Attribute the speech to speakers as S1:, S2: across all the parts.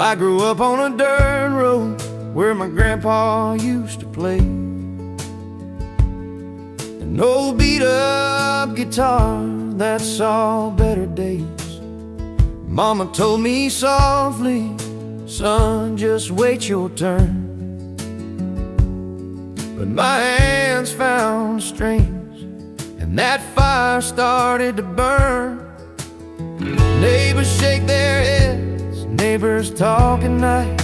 S1: I grew up on a dirt road where my grandpa used to play an old beat-up guitar that saw better days. Mama told me softly, son, just wait your turn. But my hands found strings, and that fire started to burn. Neighbors shake their heads, neighbors talk at night,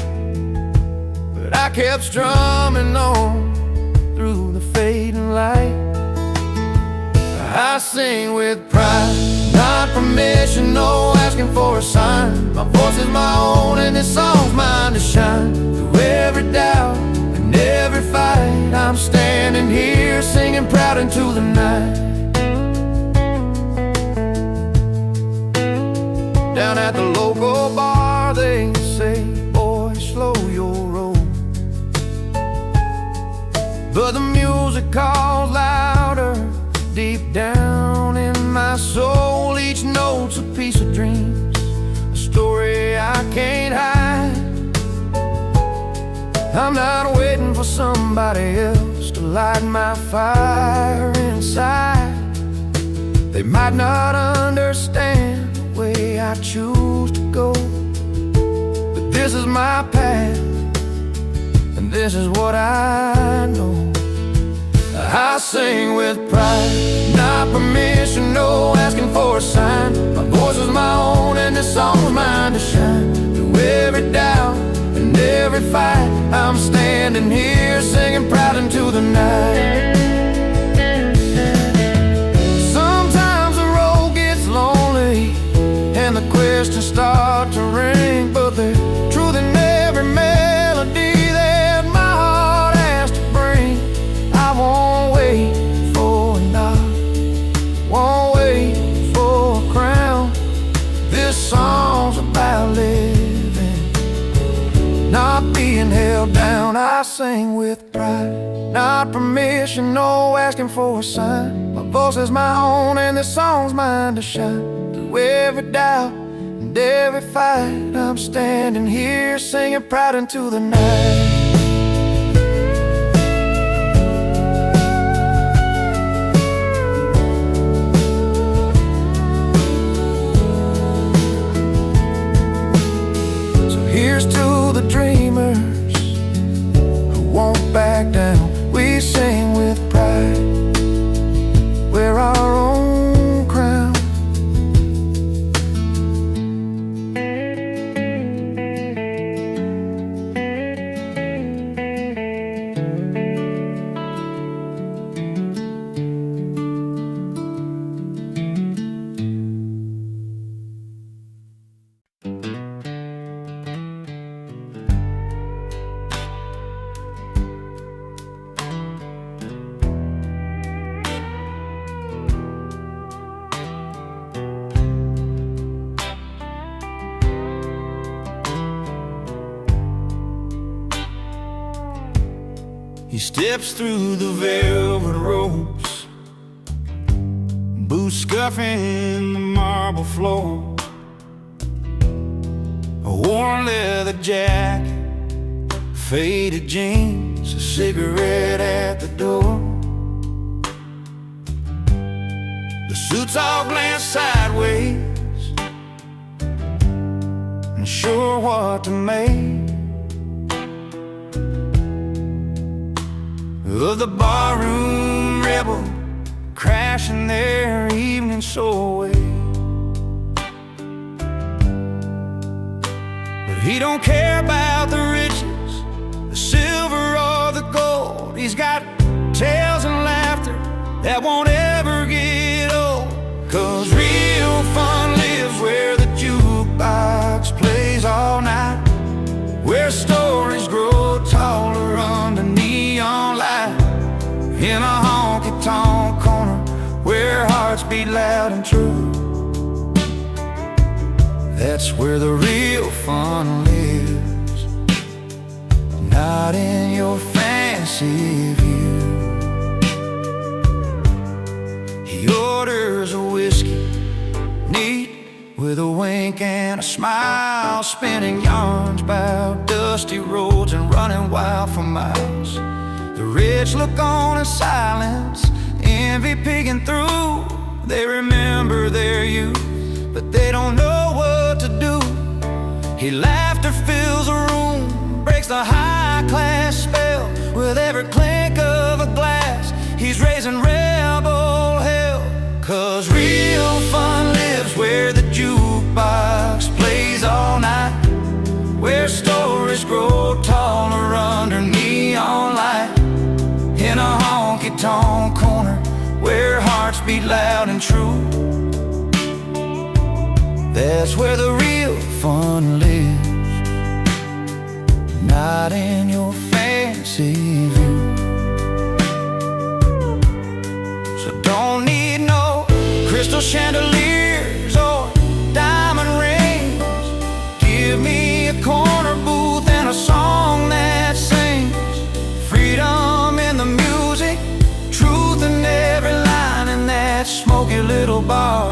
S1: but I kept strumming on through the fading light. I sing with pride, not permission, no asking for a sign. My voice is my own and this song's mine to shine. Through every doubt and every fight, I'm standing here singing proud into the night. Down at the local bar they say, boy, slow your roll. But the music calls louder deep down in my soul. Each note's a piece of dreams, a story I can't hide. I'm not waiting for somebody else to light my fire inside. They might not understand the way I choose to go, but this is my path, and this is what I know. I sing with pride, not permission, no asking for a sign. My voice is my own and this song's mine to shine. Through every doubt and every fight, I'm standing here singing proud into the night. Sometimes the road gets lonely and the questions start to ring, but there's truth in every melody that my heart has to bring. I won't wait for a nod, won't wait for a crown. This song's about living, not being held down. I sing with pride, not permission, no asking for a sign. My voice is my own and this song's mine to shine. Through every doubt and every fight, I'm standing here singing proud into the night. Here's to the dreamers who won't back down. We sing with pride, wear our own crown. He steps through the velvet ropes, boots scuffing the marble floor, a worn leather jacket, faded jeans, a cigarette at the door. The suits all glance sideways, unsure what to make of the barroom rebel crashing their evening soul away. But he don't care about the riches, the silver or the gold. He's got tales and laughter that won't ever get old. 'Cause real fun lives where the jukebox plays all night, where stories grow taller under neon light, in a honky-tonk corner where hearts beat loud and true. That's where the real fun lives, not in your fancy view. He orders a whiskey, neat with a wing wink and a smile, spinning yarns about dusty roads and running wild for miles. The rich look on in silence, envy peeking through. They remember their youth, but they don't know what to do. His laughter fills a room, breaks the high-class spell. With every clink of a glass, he's raising rebel hell. 'Cause real fun lives where the jukebox plays all night, where stories grow taller under neon light, in a honky-tonk corner where hearts beat loud and true. That's where the real fun lives, not in your fancy view. So don't need no crystal chandeliers or diamond rings. Give me a corner booth and a song that sings freedom in the music, truth in every line. In that smoky little bar,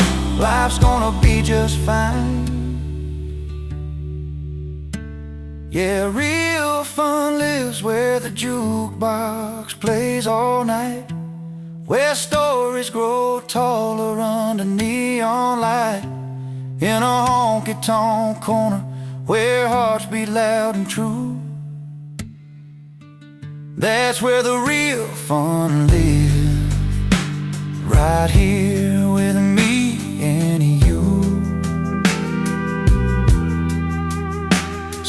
S1: life's gonna be just fine. Yeah, real fun lives where the jukebox plays all night, where stories grow taller under neon light, in a honky-tonk corner where hearts beat loud and true. That's where the real fun lives, right here with me and you.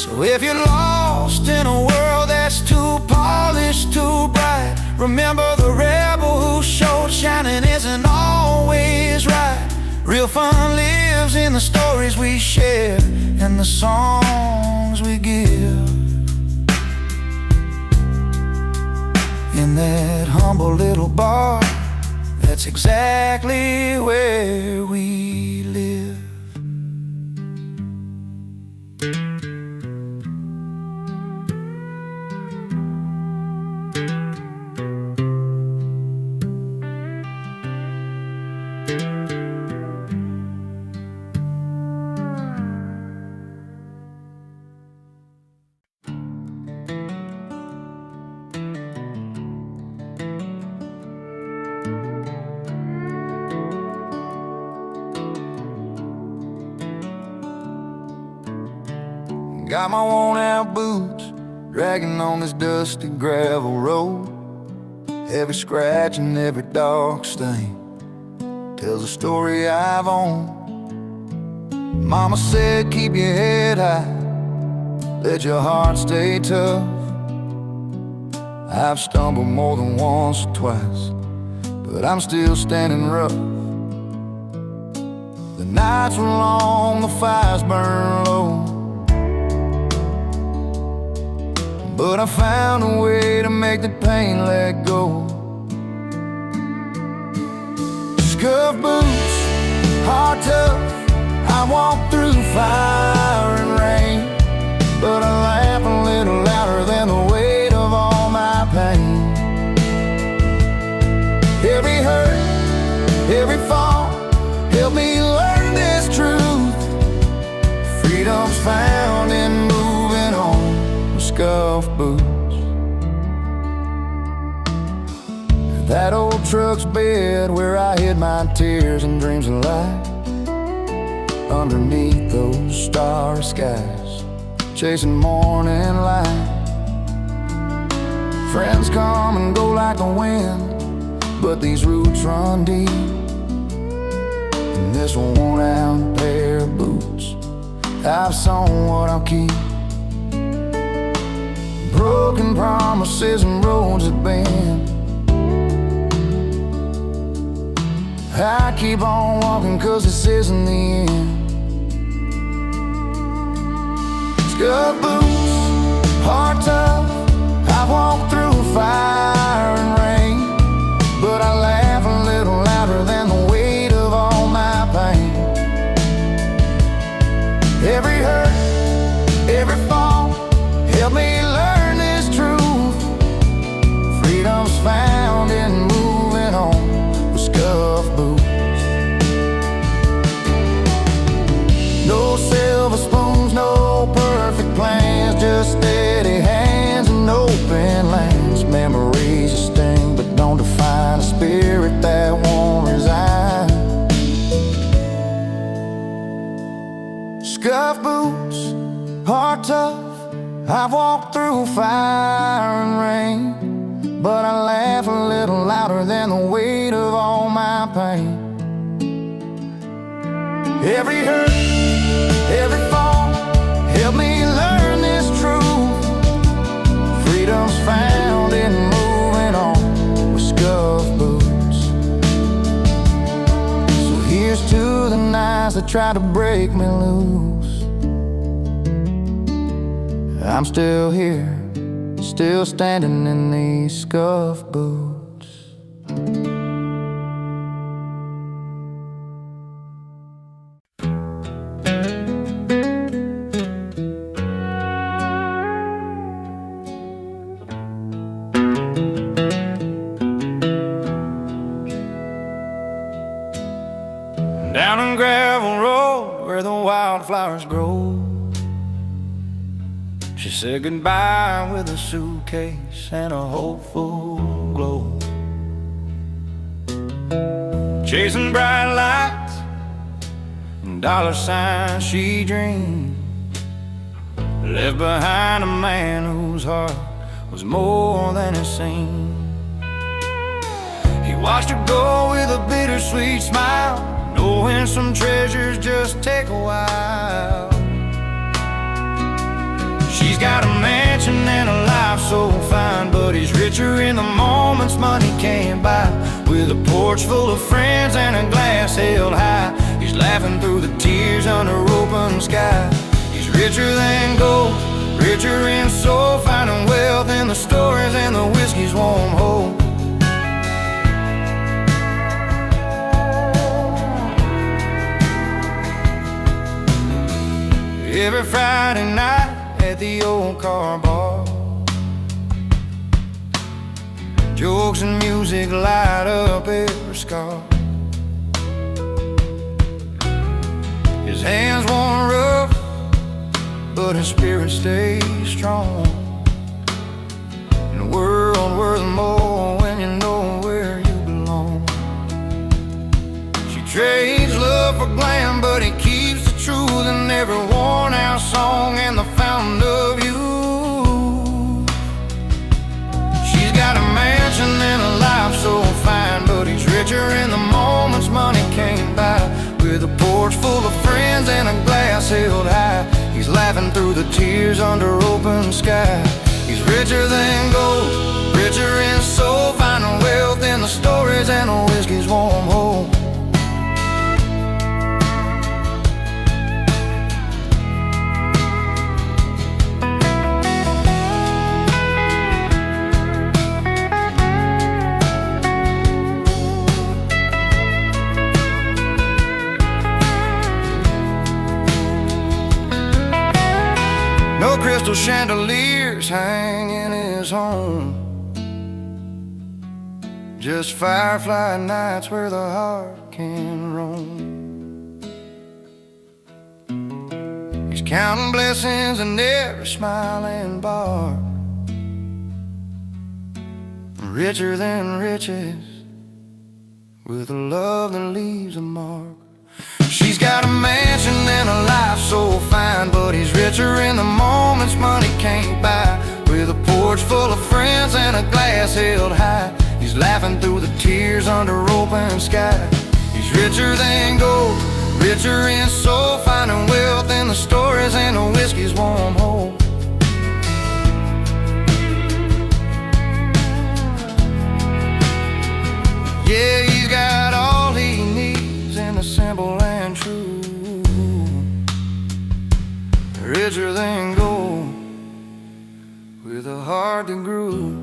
S1: So if you're lost in a world that's too polished, too bright, remember the rebel who showed shining isn't always right. Real fun lives in the stories we share and the songs we give. In that humble little bar, that's exactly where we live. Got my worn-out boots dragging on this dusty gravel road. Every scratch and every dark stain tells a story I've owned. Mama said keep your head high, let your heart stay tough. I've stumbled more than once or twice, but I'm still standing rough. The nights were long, the fires burn low, but I found a way to make the pain let go. Scuff boots, heart tough, I walk through fire and rain, but I laugh a little louder than the weight of all my pain. Every hurt, every fall, help me learn this truth. Freedom's found in moving on with scuff boots. That old truck's bed where I hid my tears and dreams of light, underneath those starry skies, chasing morning light. Friends come and go like the wind, but these roots run deep. And this worn-out pair of boots, I've sown what I'll keep. Broken promises and roads that bend, I keep on walking 'cause this isn't the end. Scuff boots, heart tough, I've walked through fire and rain, but I laugh a little louder than the weight of all my pain. Every hurt, every fall, help me learn this truth. Freedom's found in moving on with scuff boots. No fire and rain, but I laugh a little louder than the weight of all my pain. Every hurt, every fall helped me learn this truth. Freedom's found in moving on with scuff boots. So here's to the nights that try to break me loose. I'm still here, still standing in these scuff boots. Down a gravel road where the wildflowers grow, she said goodbye with a suitcase and a hopeful glow. Chasing bright lights and dollar signs she dreamed, left behind a man whose heart was more than it seemed. He watched her go with a bittersweet smile, knowing some treasures just take a while. She's got a mansion and a life so fine, but he's richer in the moments money can't buy. With a porch full of friends and a glass held high, he's laughing through the tears under open sky. He's richer than gold, richer in soul, finding wealth in the stories and the whiskey's warm hold. Every Friday night at the old car bar, jokes and music light up every scar. His hands worn rough, but his spirit stays strong. In a world worth more when you know where you belong. She trades love for glam, but he keeps the truth in every worn out song and the fountain of youth. She's got a mansion and a life so fine, but he's richer in the moments money can't buy. With a porch full of friends and a glass held high, he's laughing through the tears under open sky. He's richer than gold, richer in soul, finding wealth in the stories and the whiskey's warm hold. No crystal chandeliers hang in his home, just firefly nights where the heart can roam. He's counting blessings in every smiling bar, richer than riches, with a love that leaves a mark. She's got a mansion and a life so fine, but he's richer in the moments money can't buy. With a porch full of friends and a glass held high, he's laughing through the tears under open sky. He's richer than gold, richer in soul, finding wealth in the stories and the whiskey's warm hold. Yeah, he's got all he needs in the simple and true. Richer than gold, with a heart that grew.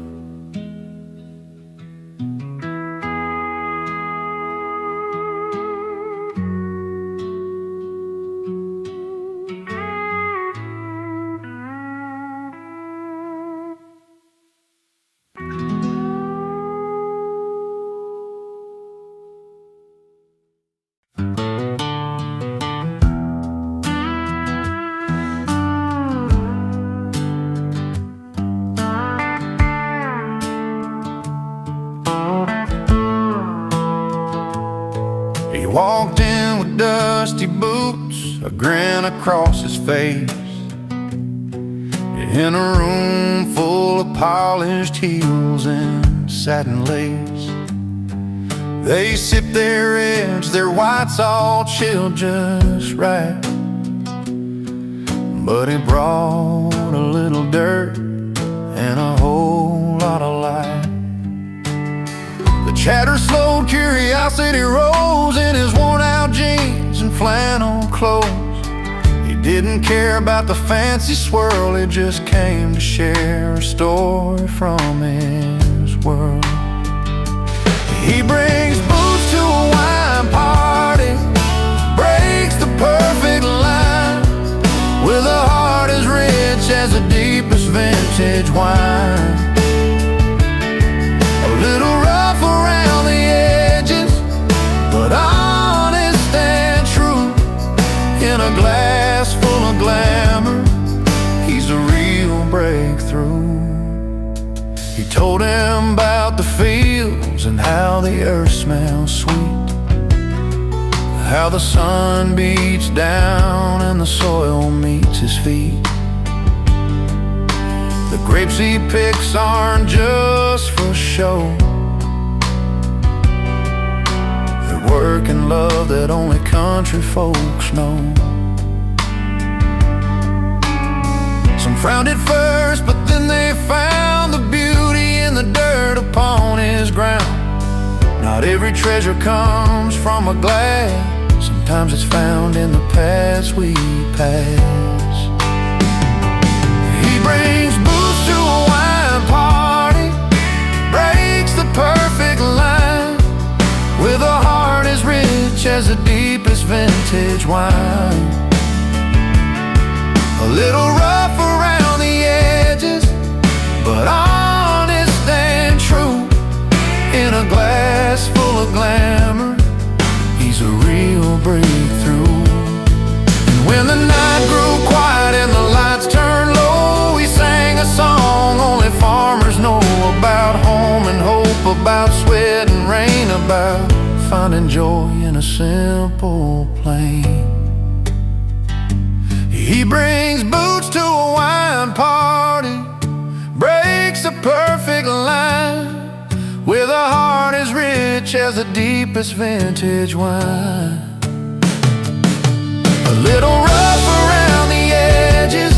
S1: He walked in with dusty boots, a grin across his face. In a room full of polished heels and satin lace, they sip their reds, their whites all chilled just right. But it brought a little dirt and a whole lot of light. The chatter slowed, curiosity rose in his worn-out jeans and flannel clothes. He didn't care about the fancy swirl, he just came to share a story from his world. He brings booze to a wine party, breaks the perfect line, with a heart as rich as the deepest vintage wine. A little rough around the edges, but honest and true. In a glass full of glamour, he's a real breakthrough. He told him about the fields and how the earth smells sweet, how the sun beats down and the soil meets his feet. The grapes he picks aren't just for show, they're work and love that only country folks know. Some frowned at first, but then they found the beauty in the dirt upon his ground. Not every treasure comes from a glass, sometimes it's found in the paths we pass. He brings booze to a wine party, breaks the perfect line, with a heart as rich as the deepest vintage wine. A little rough around the edges, but honest and true. In a glass full of glamour, he's a real breakthrough. And when the night grew quiet and the lights turned low, he sang a song only farmers know about home and hope, about sweat and rain, about finding joy in a simple plain. He brings boots to a wine party, breaks a perfect line, with a heart as rich as the deepest vintage wine. A little rough around the edges,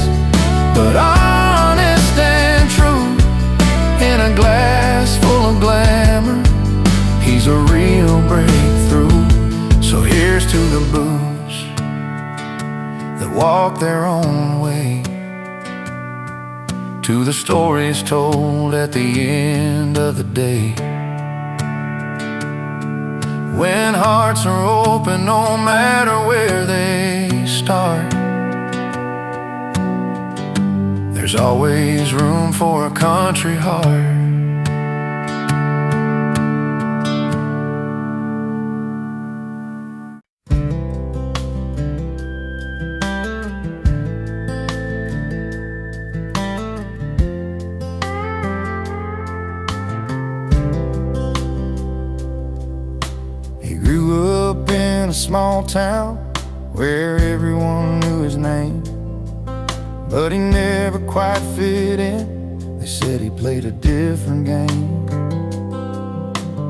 S1: but honest and true. In a glass full of glamour, he's a real breakthrough. So here's to the boots that walk their own way, to the stories told at the end of the day. When hearts are open, no matter where they start, there's always room for a country heart. A small town where everyone knew his name, but he never quite fit in. They said he played a different game.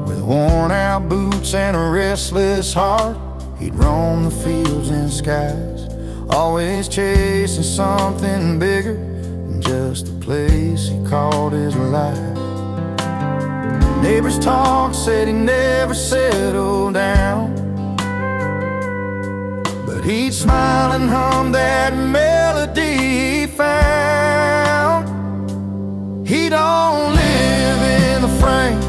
S1: With worn out boots and a restless heart, he'd roam the fields and skies, always chasing something bigger than just the place he called his life. Neighbors talked, said he never settled down, but he'd smile and hum that melody he found. He don't live in the frame,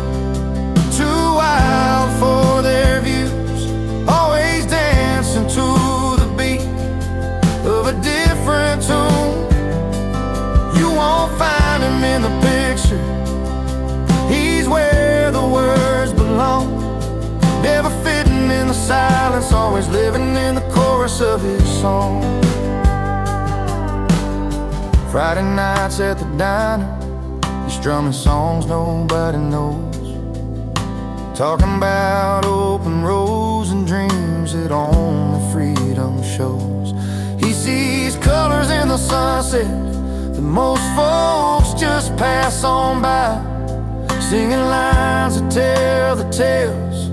S1: too wild for their views, always dancing to the beat of a different tune. You won't find him in the picture, he's where the words belong, never fitting in the silence, always living in the chorus of his song. Friday nights at the diner, he's strumming songs nobody knows, talking about open roads and dreams that only freedom shows. He sees colors in the sunset that that most folks just pass on by, singing lines that tell the tales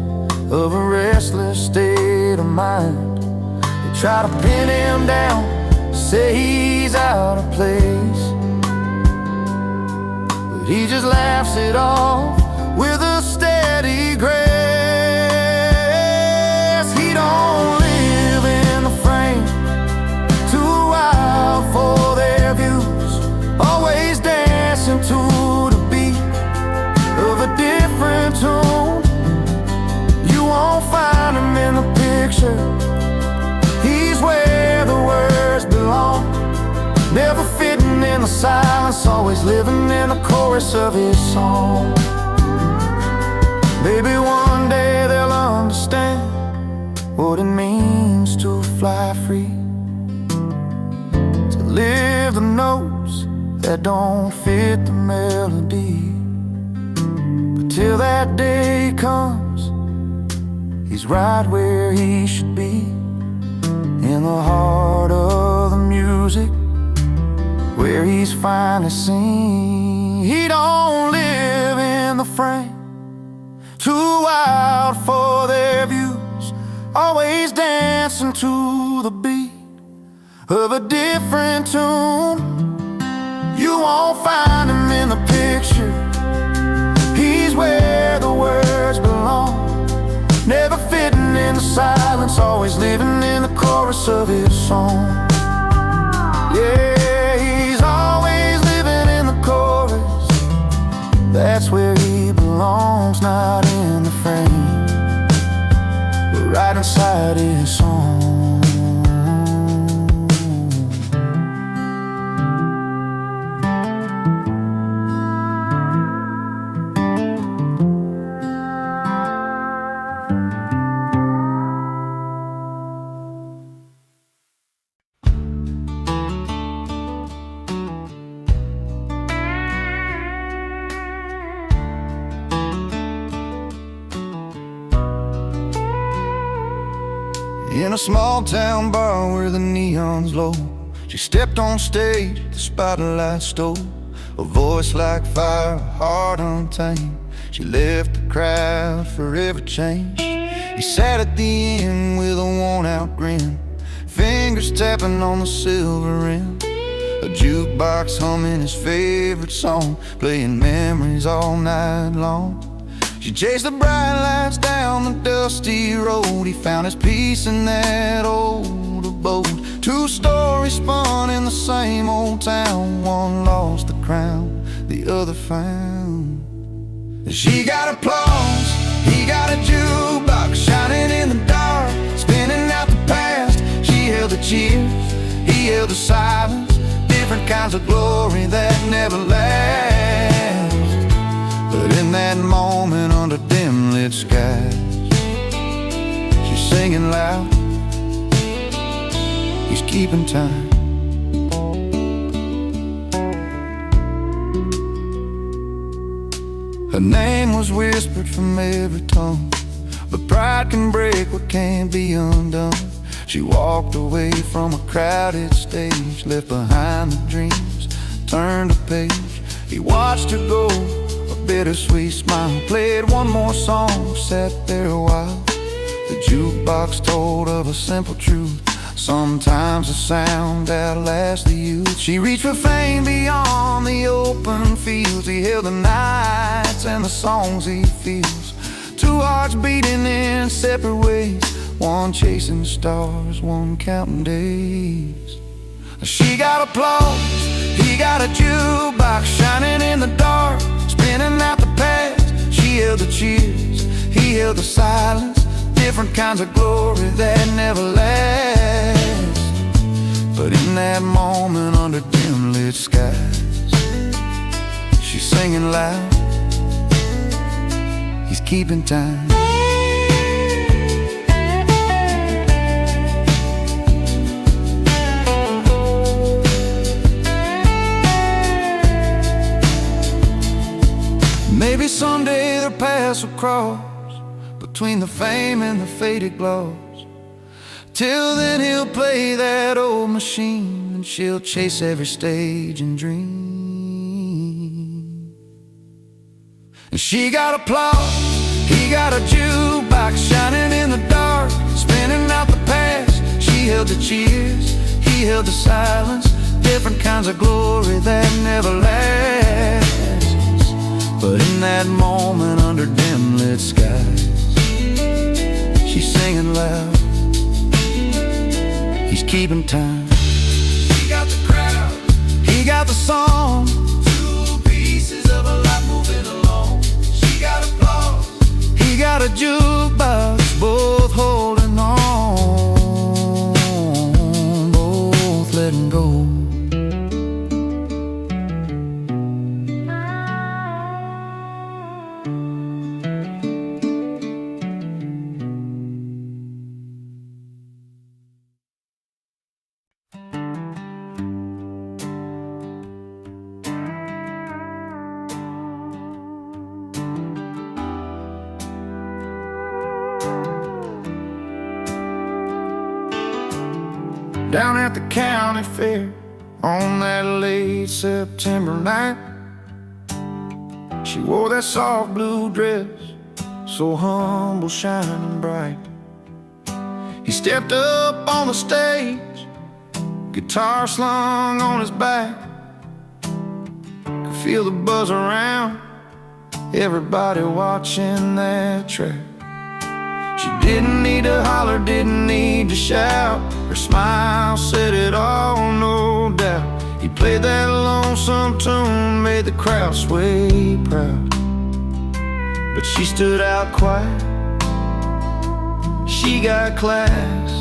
S1: of a restless state of mind. They try to pin him down, say he's out of place, but he just laughs it off with a steady grace. He don't live in the frame, too wild for their views, always dancing to the beat of a different tune. You won't find him in the picture, he's where the words belong, never fitting in the silence, always living in the chorus of his song. Maybe one day they'll understand what it means to fly free, to live the notes that don't fit the melody. But till that day comes, he's right where he should be, in the heart of the music, where he's finally seen. He don't live in the frame, too wild for their views, always dancing to the beat of a different tune. You won't find him in the picture, he's where the words belong, never fitting in the silence, always living in the chorus of his song. Yeah, he's always living in the chorus, that's where he belongs, not in the frame, but right inside his song. In a small town bar where the neon's low, she stepped on stage, the spotlight stole. A voice like fire, a heart untamed. She left the crowd forever changed. He sat at the end with a worn-out grin, fingers tapping on the silver rim. A jukebox humming his favorite song, playing memories all night long. She chased the bright lights down the dusty road. He found his peace in that old abode. Two stories spun in the same old town. One lost the crown, the other found. She got applause, he got a jukebox shining in the dark, spinning out the past. She held the cheers, he held the silence, different kinds of glory that never last. But in that moment under dim lit skies, she's singing loud, he's keeping time. Her name was whispered from every tongue, but pride can break what can't be undone. She walked away from a crowded stage, left behind the dreams, turned a page. He watched her go, a bittersweet smile, played one more song, sat there a while. The jukebox told of a simple truth, sometimes the sound outlasts the youth. She reached for fame beyond the open fields. He held the nights and the songs he feels. Two hearts beating in separate ways, one chasing stars, one counting days. She got applause, he got a jukebox shining in the dark, spinning out the past. She held the cheers, he held the silence, different kinds of glory that never last. But in that moment under dim lit skies, she's singing loud, he's keeping time. Maybe someday their paths will cross between the fame and the faded gloss. Till then he'll play that old machine and she'll chase every stage and dream. And she got applause, he got a jukebox shining in the dark, spinning out the past. She held the cheers, he held the silence, different kinds of glory that never lasts. But in that moment under dim lit skies, she's singing loud, he's keeping time. He got the crowd, he got the song, two pieces of a life moving along. She got applause, he got a jukebox, both holding on, both letting go. Down at the county fair on that late September night, she wore that soft blue dress, so humble, shining bright. He stepped up on the stage, guitar slung on his back. Could feel the buzz around, everybody watching that track. She didn't need to holler, didn't need to shout, her smile said it all, no doubt. He played that lonesome tune, made the crowd sway proud. But she stood out quiet, she got class.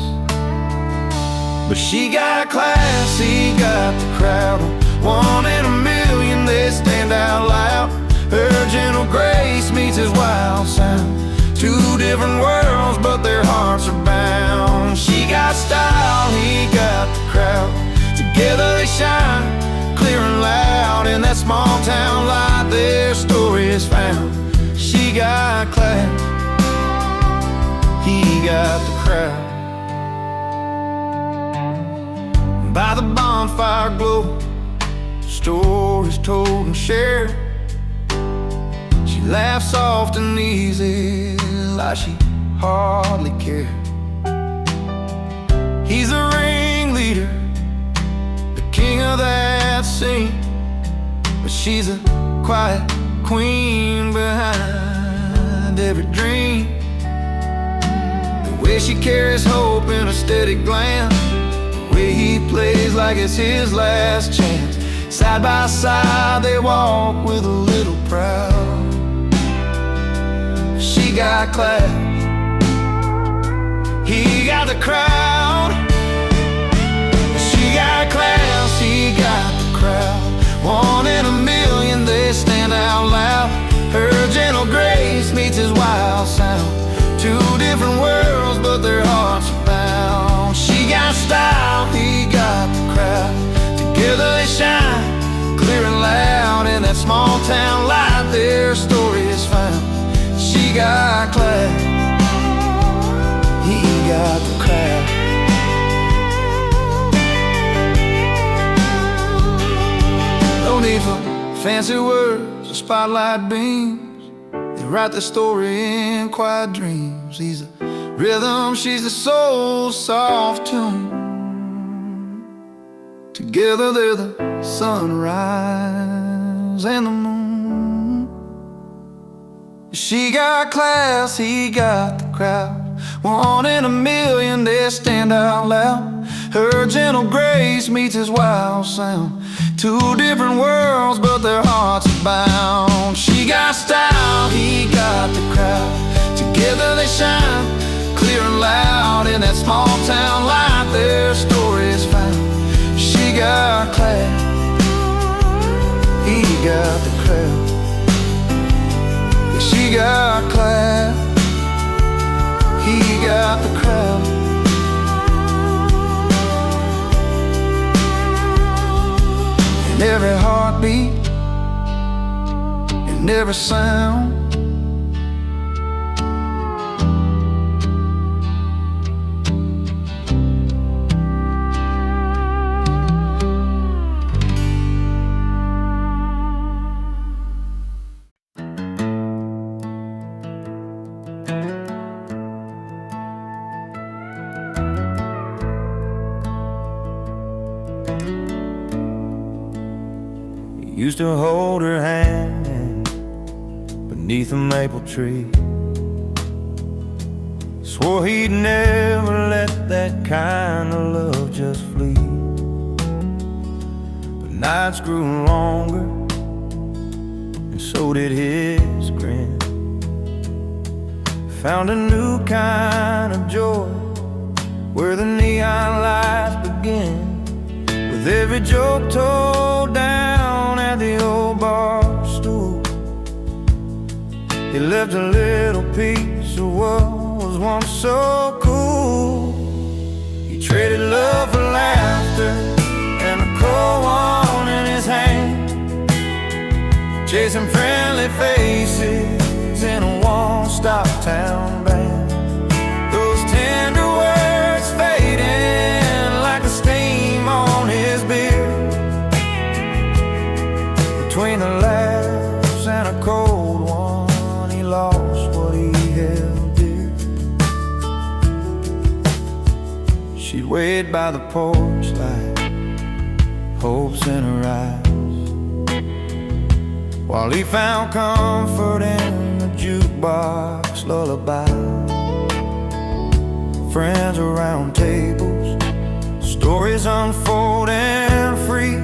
S1: But she got class, he got the crowd. One in a million, they stand out loud. Her gentle grace meets his wild sound, two different worlds, but their hearts are bound. She got style, he got the crowd. Together they shine, clear and loud. In that small town light, their story is found. She got class, he got the crowd. By the bonfire glow, stories told and shared. She laughed soft and easy, like she hardly cared. He's the ringleader, the king of that scene, but she's a quiet queen behind every dream. The way she carries hope in a steady glance, the way he plays like it's his last chance. Side by side they walk with a little proud. She got class, he got the crowd. She got class, he got the crowd. One in a million, they stand out loud. Her gentle grace meets his wild sound, two different worlds, but their hearts are bound. She got style, he got the crowd. Together they shine, clear and loud. In that small town light, their story is found. She got class, he got the crowd. No need for fancy words or spotlight beams, they write the story in quiet dreams. He's the rhythm, she's the soul, soft tune. Together they're the sunrise and the moon. She got class, he got the crowd. One in a million, they stand out loud. Her gentle grace meets his wild sound, two different worlds, but their hearts are bound. She got style, he got the crowd. Together they shine, clear and loud. In that small town light, their story is found. She got class, he got the crowd. She got class, he got the crowd. In every heartbeat, in every sound, used to hold her hand beneath a maple tree. Swore he'd never let that kind of love just flee. But nights grew longer, and so did his grin. Found a new kind of joy where the neon lights begin. With every joke told down at the old bar stool, he left a little piece of what was once so cool. He traded love for laughter and a cold one in his hand, chasing friendly faces in a one-stop town band. Those tender words fading like the steam on his beard. Between the laughs and a cold one, he lost what he held dear. She'd wait by the porch light, hopes in her eyes, while he found comfort in the jukebox lullaby. Friends around tables, stories unfolding free,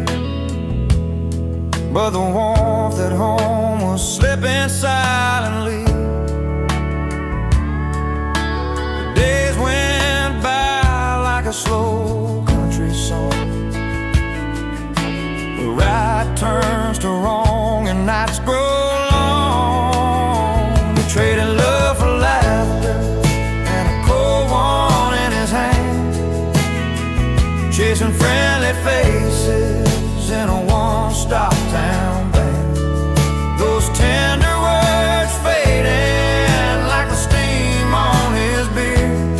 S1: but the warmth at home was slipping silently. The days went by like a slow country song, where right turns to wrong and nights grow long. We traded love for laughter and a cold one in his hand, chasing friendly faces in a one-stop town band. Those tender words fading like the steam on his beard.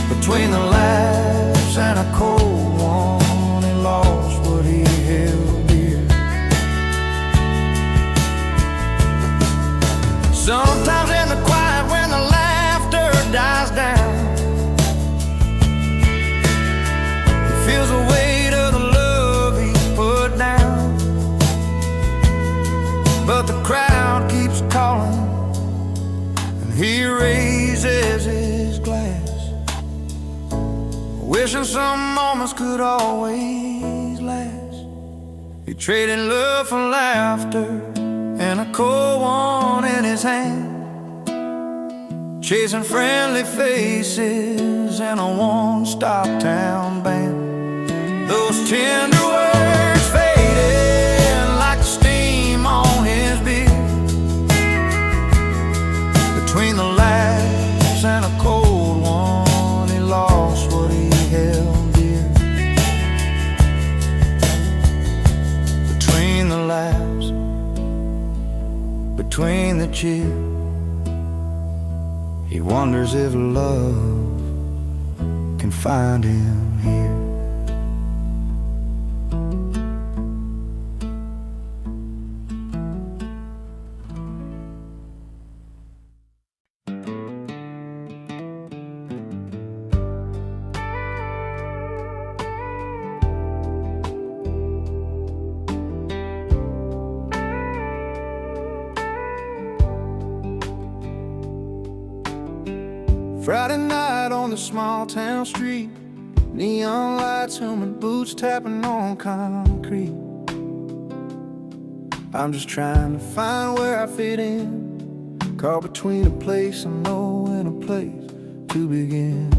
S1: Between the laughs and a cold one, he lost what he held dear. Sometimes in the quiet when the laughter dies down, he feels the weight of the love he put down. But the crowd keeps calling, and he raises his glass, wishing some moments could always last. He traded love for laughter and a cold one in his hand, chasing friendly faces in a one-stop town band. Those tender words faded like the steam on his beard. Between the laughs and a cold one, he lost what he held dear. Between the laughs, between the cheer, he wonders if love can find him here. Friday night on the small town street, neon lights humming, boots tapping on concrete. I'm just trying to find where I fit in, caught between a place I know and a place to begin.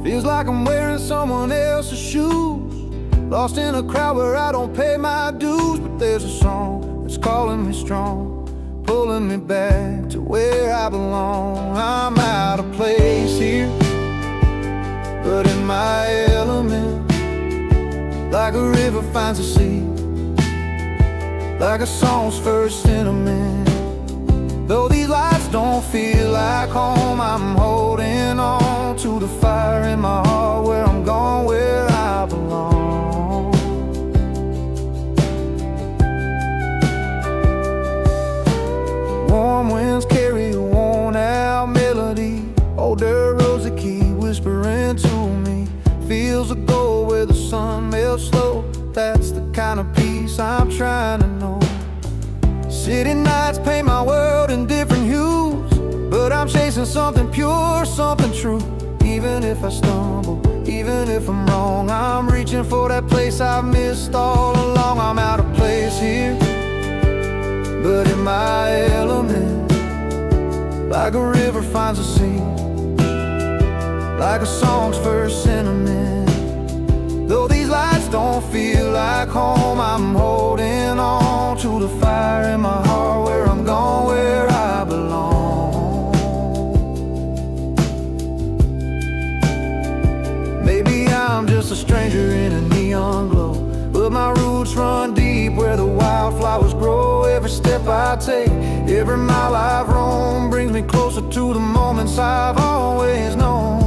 S1: Feels like I'm wearing someone else's shoes, lost in a crowd where I don't pay my dues. But there's a song that's calling me strong, pulling me back to where I belong. I'm out of place here, but in my element, like a river finds a sea, like a song's first sentiment. Though these lights don't feel like home, I'm holding on to the fire in my heart, where I'm going, where I belong. Warm winds carry a worn-out melody, older roads that keep whispering to me, fields of gold where the real slow. That's the kind of peace I'm trying to know. City nights paint my world in different hues, but I'm chasing something pure, something true. Even if I stumble, even if I'm wrong, I'm reaching for that place I've missed all along. I'm out of place here, but in my element, like a river finds a sea, like a song's first sentiment. Though these lights don't feel like home, I'm holding on to the fire in my heart, where I'm gone, where I belong. Maybe I'm just a stranger in a neon glow, but my roots run deep where the wildflowers grow. Every step I take, every mile I've roamed, brings me closer to the moments I've always known.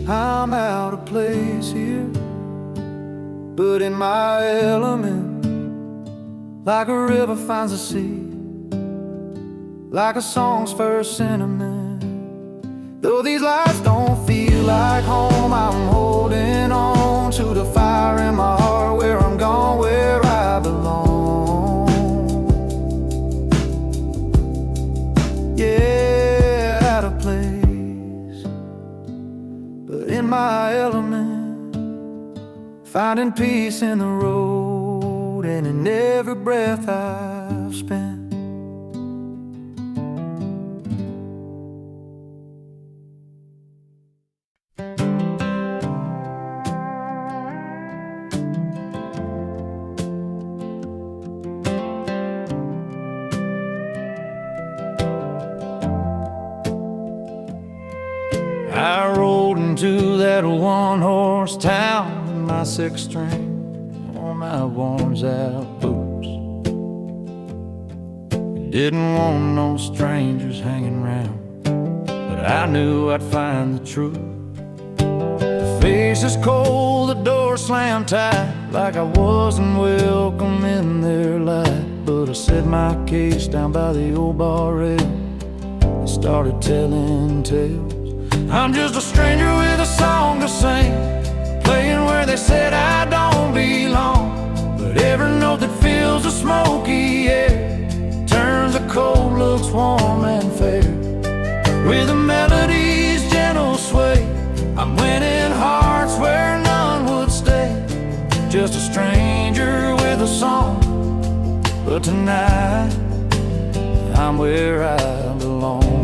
S1: I'm out of place here, but in my element, like a river finds a sea, like a song's first sentiment. Though these lights don't feel like home, I'm holding on to the fire in my heart, where I'm gone, where I belong. Yeah, out of place, but in my element, finding peace in the road and in every breath I've spent. I rolled into that one-horse town in my sixth string on my worn-out boots. Didn't want no strangers hanging round, but I knew I'd find the truth. The face is cold, the door slammed tight, like I wasn't welcome in their light. But I set my case down by the old bar rail and started telling tales. I'm just a stranger with a song to sing, playing where they said I don't belong. But every note that fills the smoky air turns the cold looks warm and fair. With the melody's gentle sway, I'm winning hearts where none would stay. Just a stranger with a song, but tonight I'm where I belong.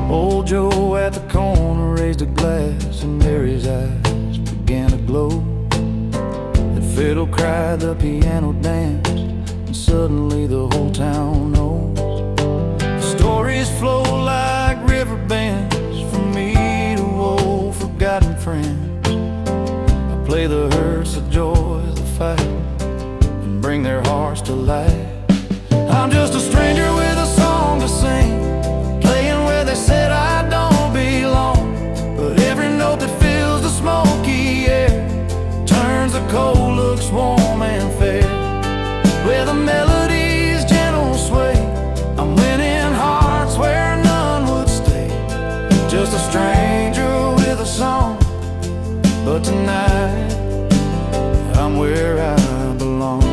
S1: Old Joe at the corner raised a glass, and Mary's eyes began to glow. The fiddle cried, the piano danced, and suddenly the whole town knows. The stories flow like river bends from me to old forgotten friends. I play the hurts, the joy, the fight, and bring their hearts to life. I'm just a stranger with a song to sing, they said I don't belong. But every note that fills the smoky air turns the cold looks warm and fair. Where the melody's gentle sway, I'm winning hearts where none would stay. Just a stranger with a song, but tonight I'm where I belong.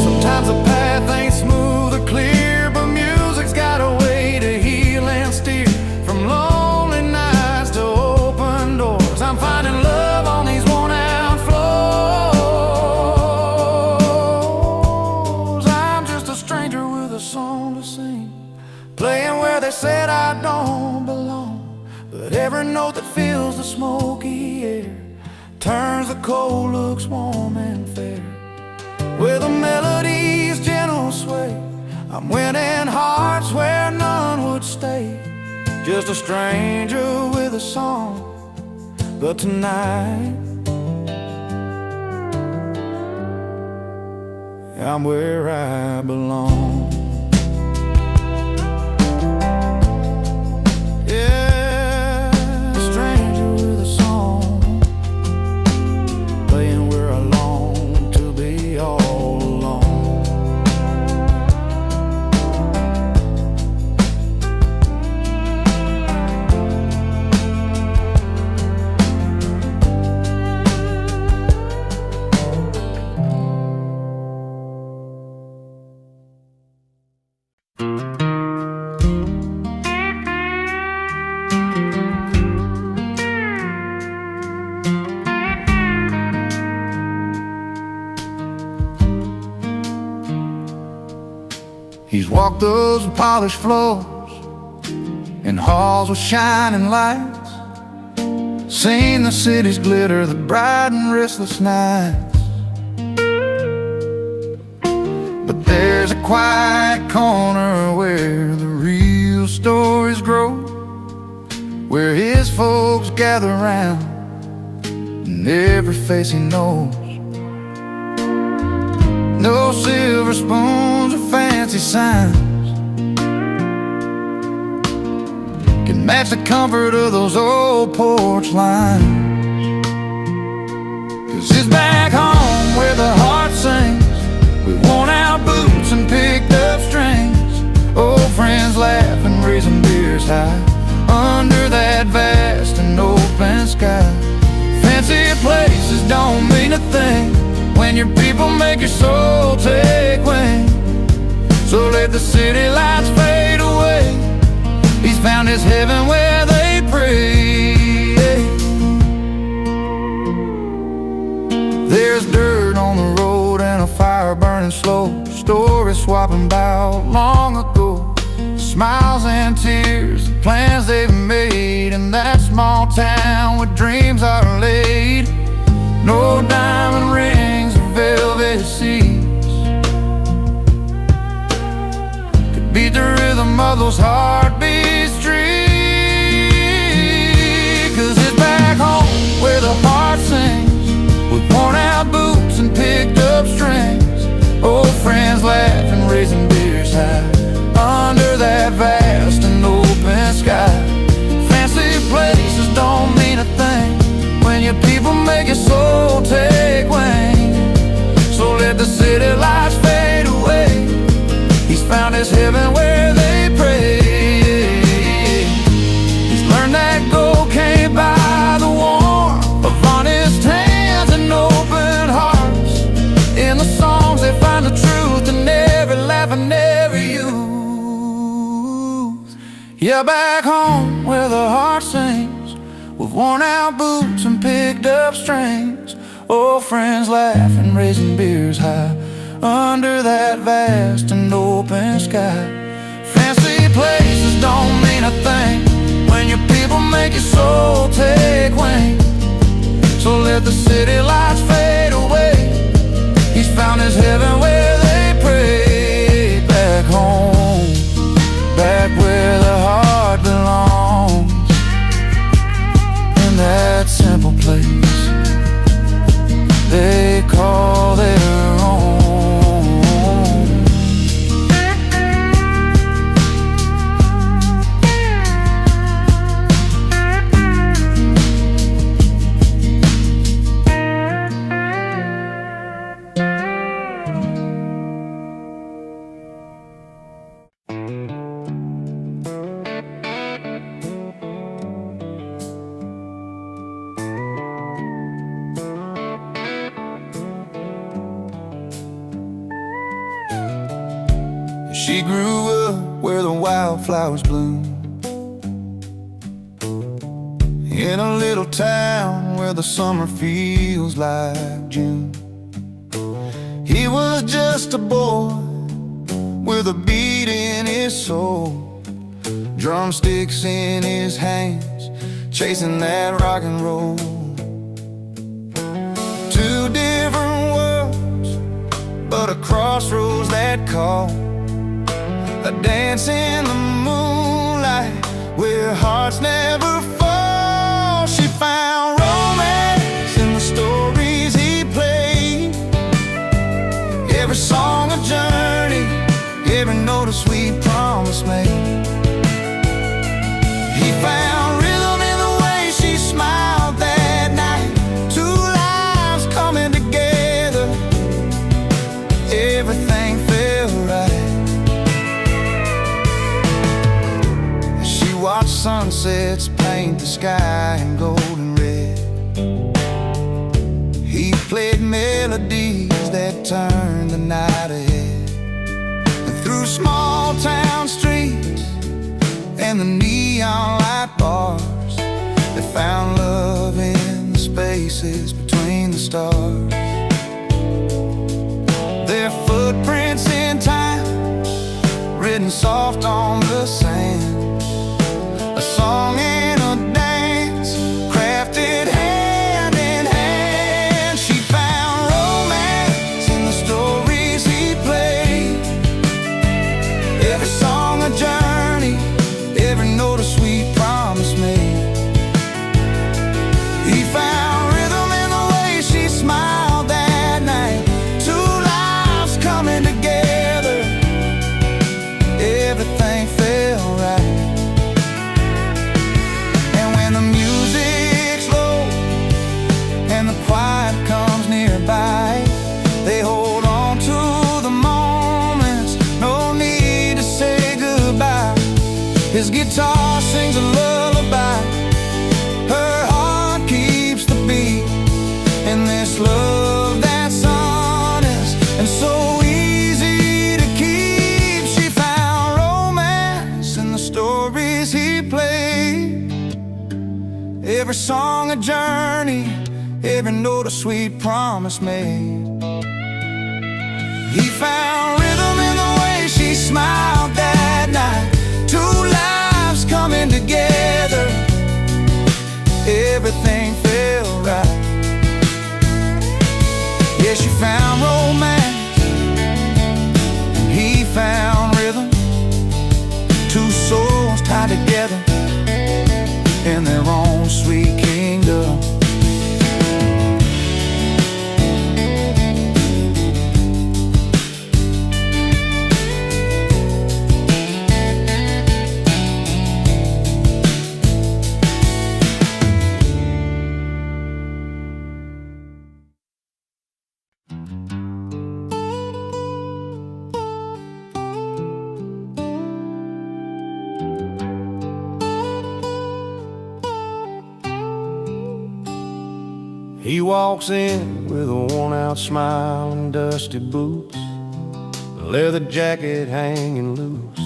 S1: Sometimes the path ain't smooth or clear, but music's got a way to heal and steer. From lonely nights to open doors, I'm finding love on these worn-out floors. I'm just a stranger with a song to sing, playing where they said I don't belong. But every note that fills the smoky air turns the cold looks warm and fair. With a melody's gentle sway, I'm winning hearts where none would stay. Just a stranger with a song, but tonight I'm where I belong. Yeah, a stranger with a song, playing where I long to be all alone. walked those polished floors in halls with shining lights, seen the city's glitter, the bright and restless nights. But there's a quiet corner where the real stories grow, where his folks gather round and every face he knows. No silver spoons or fancy signs can match the comfort of those old porch lines. 'Cause it's back home where the heart sings, with worn out boots and picked up strings, old friends laugh and raising beers high under that vast and open sky. Fancy places don't mean a thing when your people make your soul take wing. So let the city lights fade away. He's found his heaven where they pray. There's dirt on the road and a fire burning slow, stories swapping about long ago, smiles and tears, the plans they've made in that small town where dreams are laid. No diamond rings or velvet seats could beat the rhythm of those heartbeat streets. 'Cause it's back home where the heart sings, with worn out boots and picked up strings, old friends laugh and raising beers high under that vast and open sky. Fancy places don't mean a thing when your people make your soul take wing. So let the city lights fade away. He's found his heaven where they pray. He's learned that gold can't buy the warmth of honest hands and open hearts. In the songs they find the truth in every laugh and every youth. Yeah, back home where the heart sings, with worn out boots and picked up strings, old friends laugh and raising beers high under that vast and open sky. Fancy places don't mean a thing when your people make your soul take wing. So let the city lights fade away. He's found his heaven where they pray. Back home, back where the heart belongs, in that simple place they call their own. She grew up where the wildflowers bloom, in a little town where the summer feels like June. He was just a boy with a beat in his soul, drumsticks in his hands, chasing that rock and roll. Two different worlds, but a crossroads that call, a dance in the moonlight where hearts never fall. She found romance in the stories he played, every song a journey, every note a sweet promise made. He found rhythm in the way she smiled that night, two lives coming together, everything felt right. Watch sunsets paint the sky in golden red. He played melodies that turned the night ahead. And through small town streets and the neon light bars, they found love in the spaces between the stars. Their footprints in time, written written soft on the sand, a song and a dance crafted hand in hand. She found romance in the stories he played, every song a journey, every note a sweet promise made. He found rhythm in the way she smiled that night, two lives coming together, everything felt right. And when the music's low and the quiet comes nearby, they hold on to the moments, no need to say goodbye. His guitar sings a lullaby, her heart keeps the beat, and this love that's honest and so easy to keep. She found romance in the stories he played, every song a journey, every note a sweet promise made. He found rhythm in the way she smiled that night, two lives coming together, everything felt right. Yeah, she found romance and he found rhythm, two souls tied together in their own sweet kingdom. He walks in with a worn-out smile and dusty boots, a leather jacket hanging loose,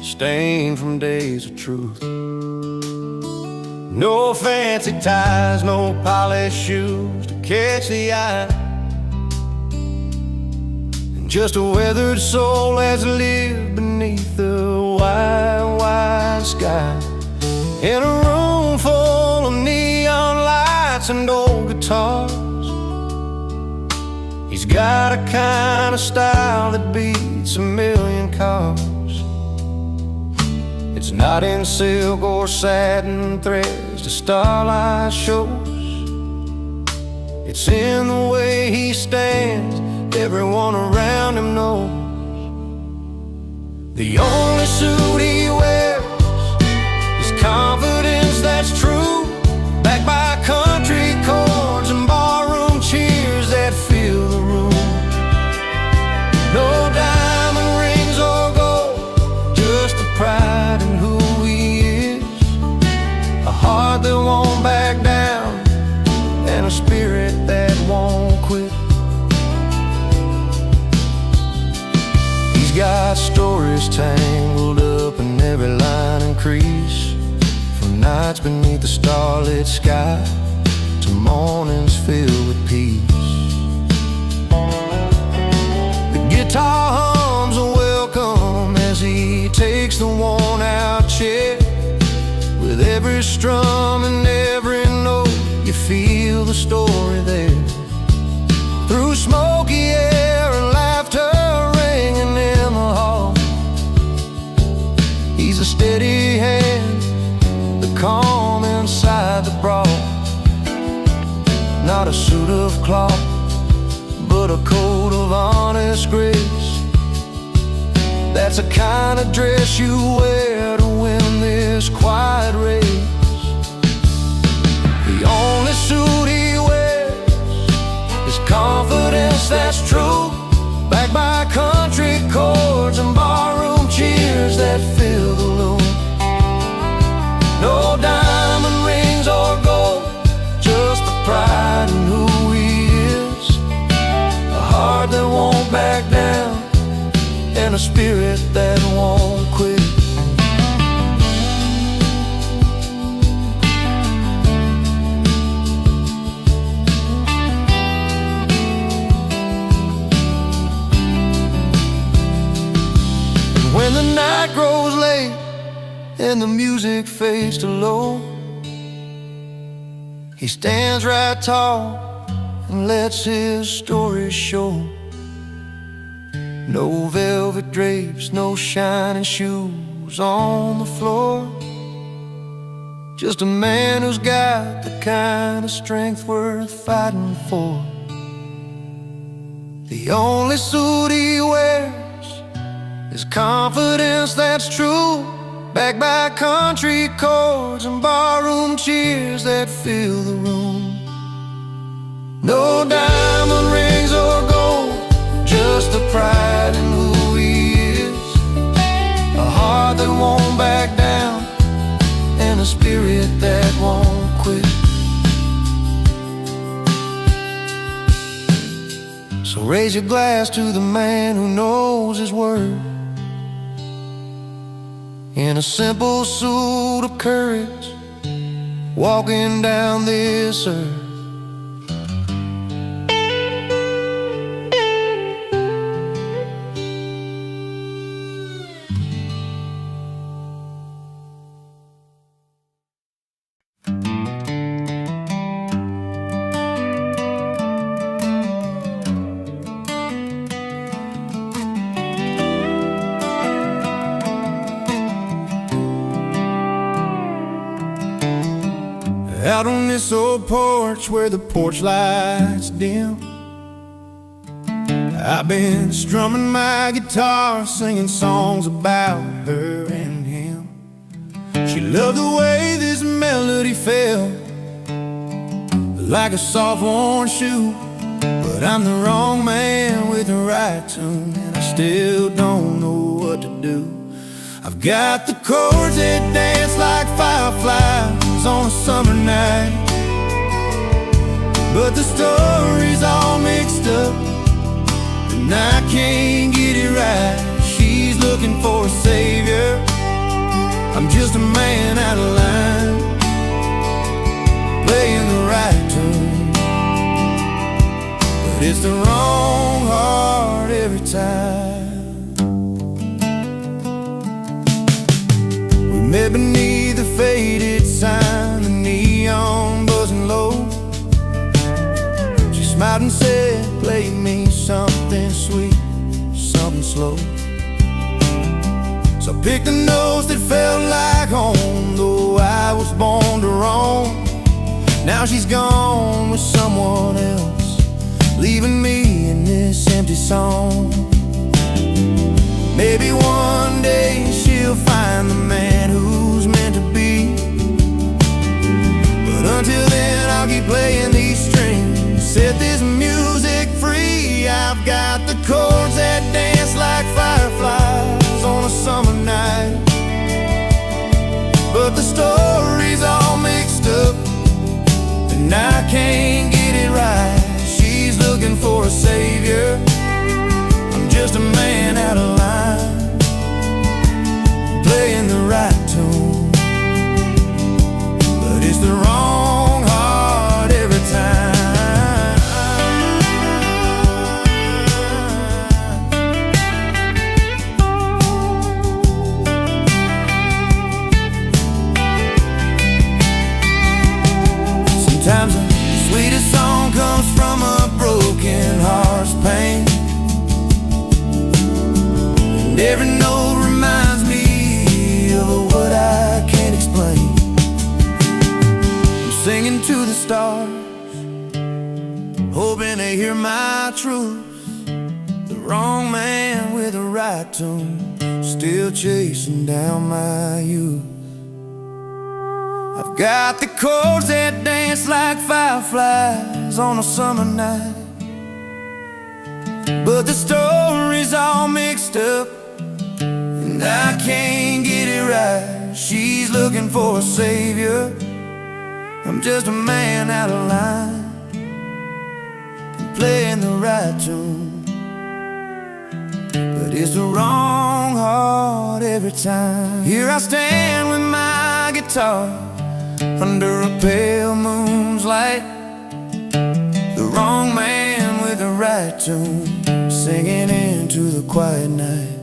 S1: stained from days of truth. No fancy ties, no polished shoes to catch the eye, and just a weathered soul has lived beneath the wide, wide sky. In a room full of neon lights and old guitars, he's got a kind of style that beats a million cars. It's not in silk or satin threads the starlight shows, it's in the way he stands, everyone around him knows. The only suit he wears is confidence that's true, backed by country chords and barroom cheers that fill the room. No diamond rings or gold, just the pride in who he is, a heart that won't back down and a spirit that won't quit. He's got stories tangled up in every line and crease, from nights beneath the starlit sky to mornings filled with peace. The guitar hums a welcome as he takes the worn-out chair. With every strum and every note, you feel the story there. Through smoky air and laughter ringing in the hall, he's a steady hand, the calm inside the brawl. Not a suit of cloth, but a coat of honest grace. That's the kind of dress you wear to win this quiet race. The only suit he wears is confidence that's true, backed by country chords and barroom cheers that fill the room. No diamond rings or gold, just the pride in who he is, a heart that won't back down and a spirit that won't quit. then the music fades to low. He stands right tall and lets his story show. No velvet drapes, no shining shoes on the floor. Just a man who's got the kind of strength worth fighting for. The only suit he wears is confidence that's true, backed by country chords and barroom cheers that fill the room. No diamond rings or gold, just the pride in who he is. A heart that won't back down, and a spirit that won't quit. So raise your glass to the man who knows his word, in a simple suit of courage, walking down this earth. Out on this old porch where the porch lights dim, I've been strumming my guitar, singing songs about her and him. She loved the way this melody felt, like a soft worn shoe. But I'm the wrong man with the right tune, and I still don't know what to do. I've got the chords that dance like fireflies on a summer night, but the story's all mixed up, and I can't get it right. She's looking for a savior, I'm just a man out of line, playing the right tune, but it's the wrong heart every time. We met beneath the faded sign, the neon buzzing low. She smiled and said, play me something sweet, something slow. So I picked the notes that felt like home, though I was born to roam. Now she's gone with someone else, leaving me in this empty song. Maybe one day she'll find the man who's meant to be, but until then I'll keep playing these strings, set this music free. I've got the chords that dance like fireflies on a summer night, but the story's all mixed up, and I can't get it right. She's looking for a savior, I'm just a man out of line, playing the right tune, but it's the wrong heart every time. Sometimes the sweetest song comes from a broken heart's pain, and every note reminds me of what I can't explain. I'm singing to the stars, hoping they hear my truth. The wrong man with the right tune, still chasing down my youth. I've got the chords that dance like fireflies on a summer night, but the story's all mixed up, and I can't get it right. She's looking for a savior, I'm just a man out of line, playing the right tune, but it's the wrong heart every time. Here I stand with my guitar under a pale moon's light, the wrong man with the right tune, singing into the quiet night.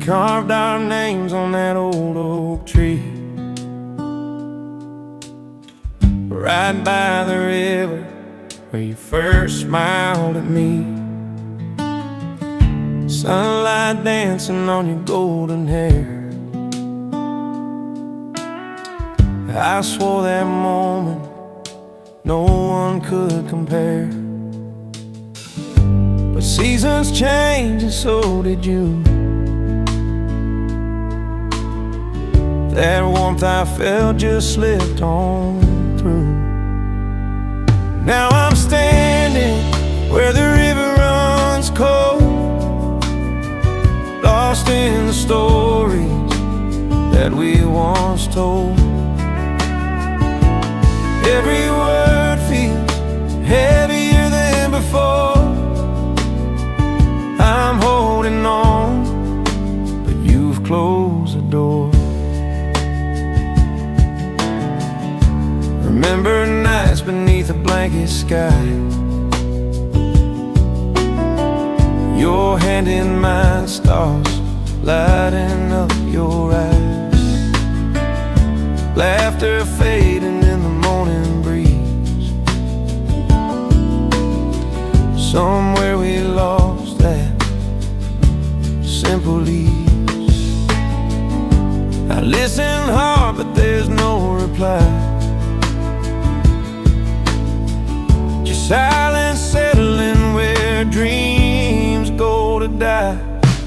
S1: carved our names on that old oak tree, right by the river where you first smiled at me. Sunlight dancing on your golden hair. I swore that moment no one could compare. But seasons change and so did you. That warmth I felt just slipped on through. Now I'm standing where the river runs cold, lost in the stories that we once told. Every word feels heavier than before. I'm holding on, but you've closed the door. Remember nights beneath a blanket sky, your hand in mine, stars lighting up your eyes. Laughter fading in the morning breeze. Somewhere we lost that simple ease. I listen hard, but there's no reply. Just silence settling where dreams go to die.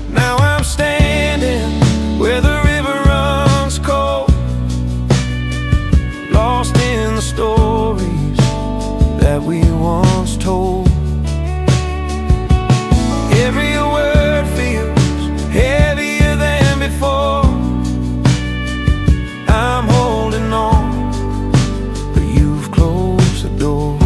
S1: Now I'm standing where the river runs cold, lost in the stories that we once told. Every word feels heavier than before. I'm holding on, but you've closed the door.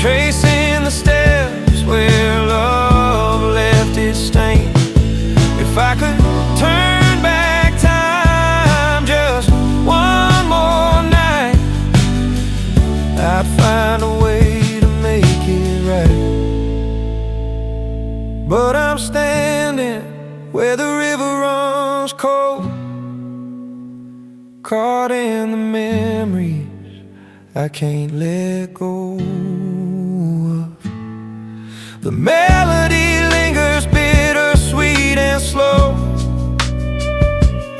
S1: Tracing the steps where love left its stain. If I could turn back time just one more night, I'd find a way to make it right. But I'm standing where the river runs cold, caught in the memories I can't let go of. The melody lingers bittersweet and slow.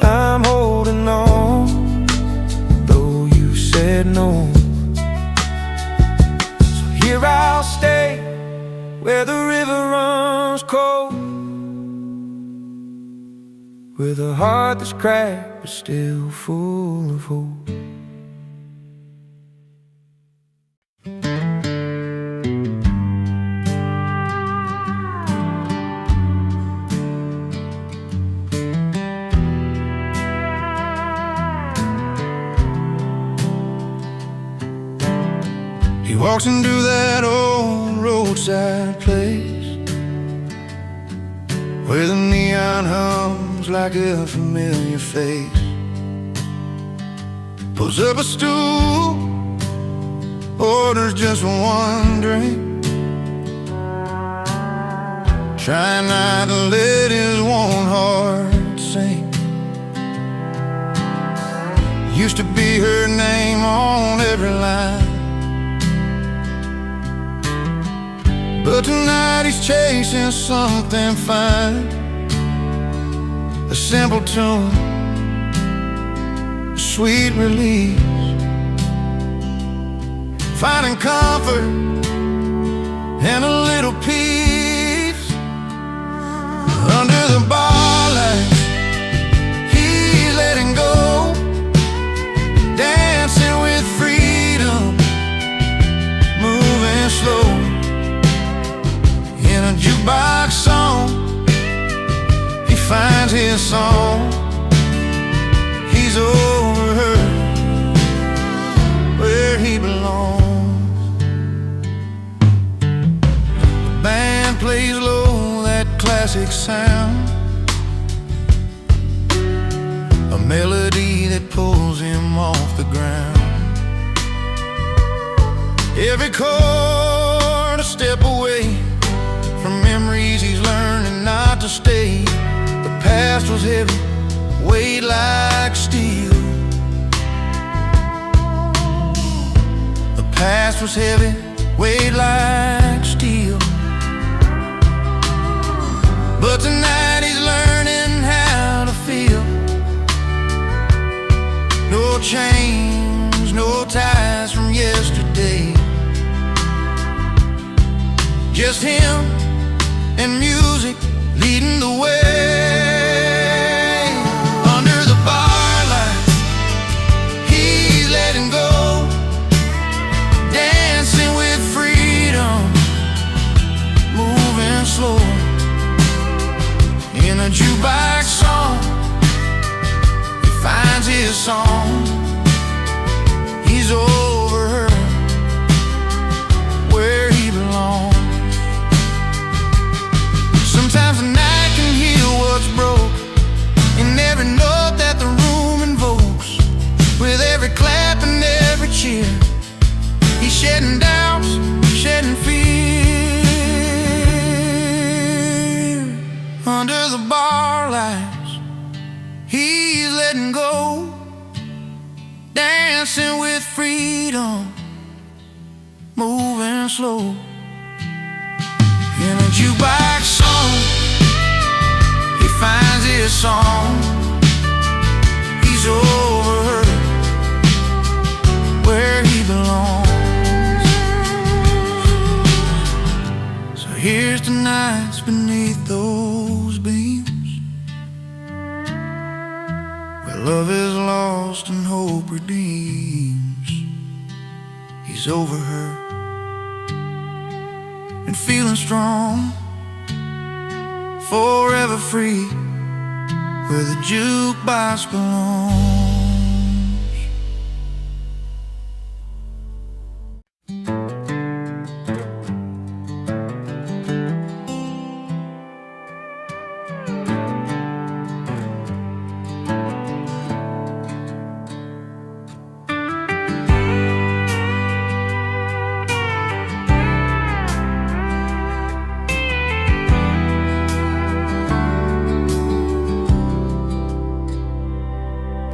S1: I'm holding on, though you said no. So here I'll stay where the river runs cold, with a heart that's cracked but still full of hope. He walks into that old roadside place where the neon hums like a familiar face. Pulls up a stool, orders just one drink, trying not to let his warm heart sink. Used to be her name on every line, but tonight he's chasing something fine. A simple tune, a sweet release, finding comfort and a little peace. Under the bar lights, he's letting go, dancing with freedom, moving slow. In a jukebox song, he finds his song. He's over her, classic sound, a melody that pulls him off the ground. Every chord a step away from memories he's learning not to stay. The past was heavy, weighed like steel. The past was heavy, weighed like steel. But tonight he's learning how to feel. No chains, no ties from yesterday. Just him and music leading the way. Under the bar light, he's letting go, dancing with freedom, moving slow. In a jukebox song, he finds his song. He's over her, where he belongs. Sometimes the night can heal what's broke, in every note that the room invokes. With every clap and every cheer, he's shedding doubts, shedding fear. Under the bar lights, he's letting go, dancing with freedom, moving slow. In a jukebox song, he finds his song. He's over her, where he belongs. So here's the nights beneath those beams, where love is lost and hope redeems. He's over her and feeling strong, forever free, where the jukebox belongs.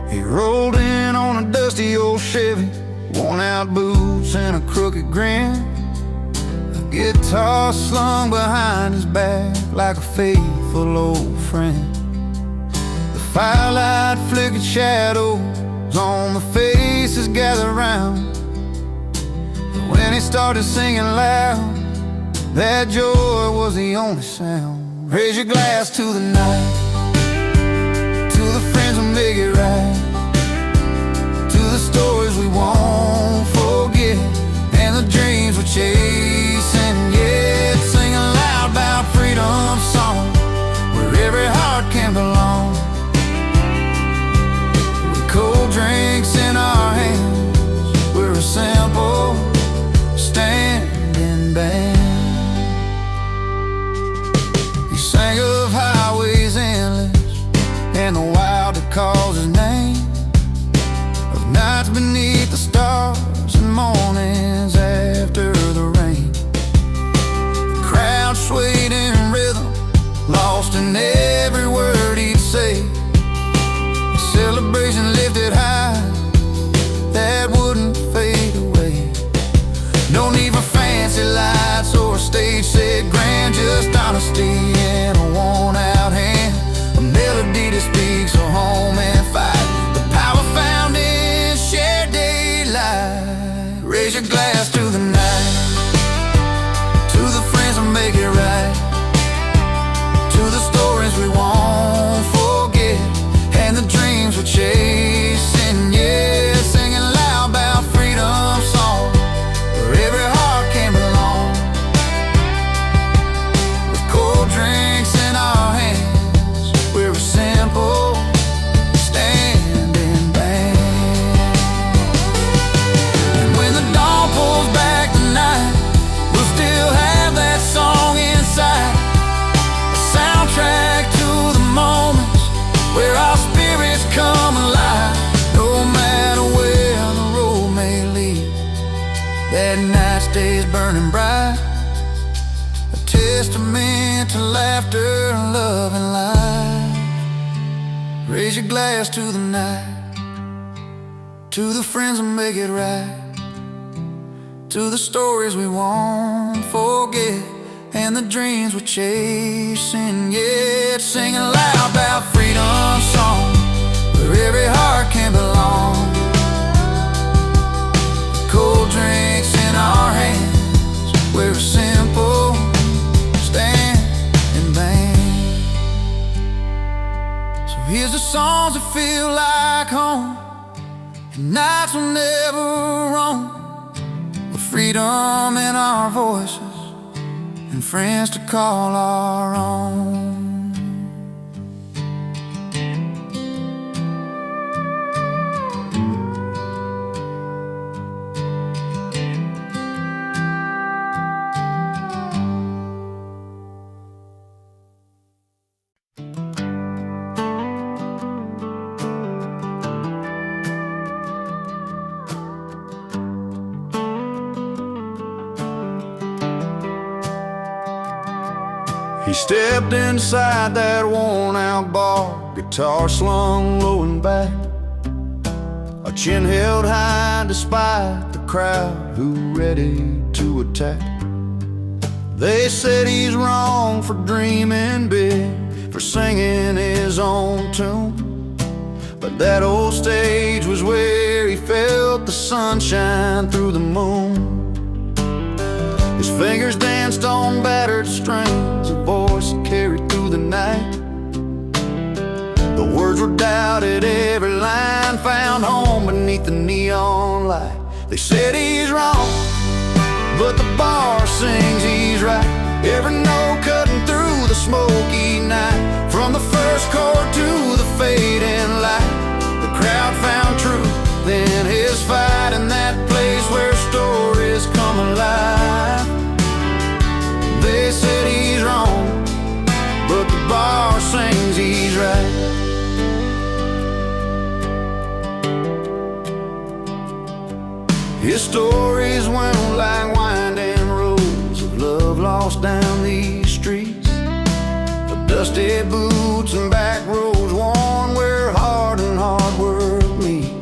S1: He rolled in on a dusty old Chevy, worn out boots and a crooked grin, a guitar slung behind his back like a faithful old friend. The firelight flickered shadows on the faces gathered round, but when he started singing loud, that joy was the only sound. Raise your glass to the night, to the friends who make it right, to the stories we won't forget, and the dreams we're chasing yet. Singing loud about freedom song, where every heart can belong. With cold drinks in our hands, we're a simple standing band. He sang of highways endless and the wild that calls his name, of nights beneath the stars and mornings after the rain. The crowd swayed in rhythm, lost in every word he'd say. The celebration lifted high, that wouldn't fade away. No need for fancy lights or a stage set grand, just honesty and a worn-out hand, a melody that speaks of home and fight, the power found in shared daylight. Raise your glass to the night, to the friends who make it right, to the stories we won't forget, and the dreams we're chasing, yeah. Singing loud about freedom song, where every heart can belong. With cold drinks in our hands, we're a simple standing band. And when the dawn pulls back the night, At night stays burning bright, a testament to laughter, love, and life. Raise your glass to the night, to the friends that make it right, to the stories we won't forget, and the dreams we're chasing yet. Singing loud about freedom song, where every heart can belong. Cold drinks in our hands, we're a simple stand and band. So here's the songs that feel like home, and nights will never roam, with freedom in our voices and friends to call our own. He stepped inside that worn-out bar, guitar slung low and back, a chin held high despite the crowd who ready to attack. They said he's wrong for dreaming big, for singing his own tune, but that old stage was where he felt the sunshine through the moon. His fingers danced on battered strings, a voice carried through the night. The words were doubted, every line found home beneath the neon light. They said he's wrong, but the bar sings he's right. Every note cutting through the smoky night, from the first chord to the fading light. The crowd found truth in his fight, in that place where stories come alive. They said he's wrong, but the bar sings he's right. His stories went like winding roads of love lost down these streets, of dusty boots and back roads worn where heart and hard work meet.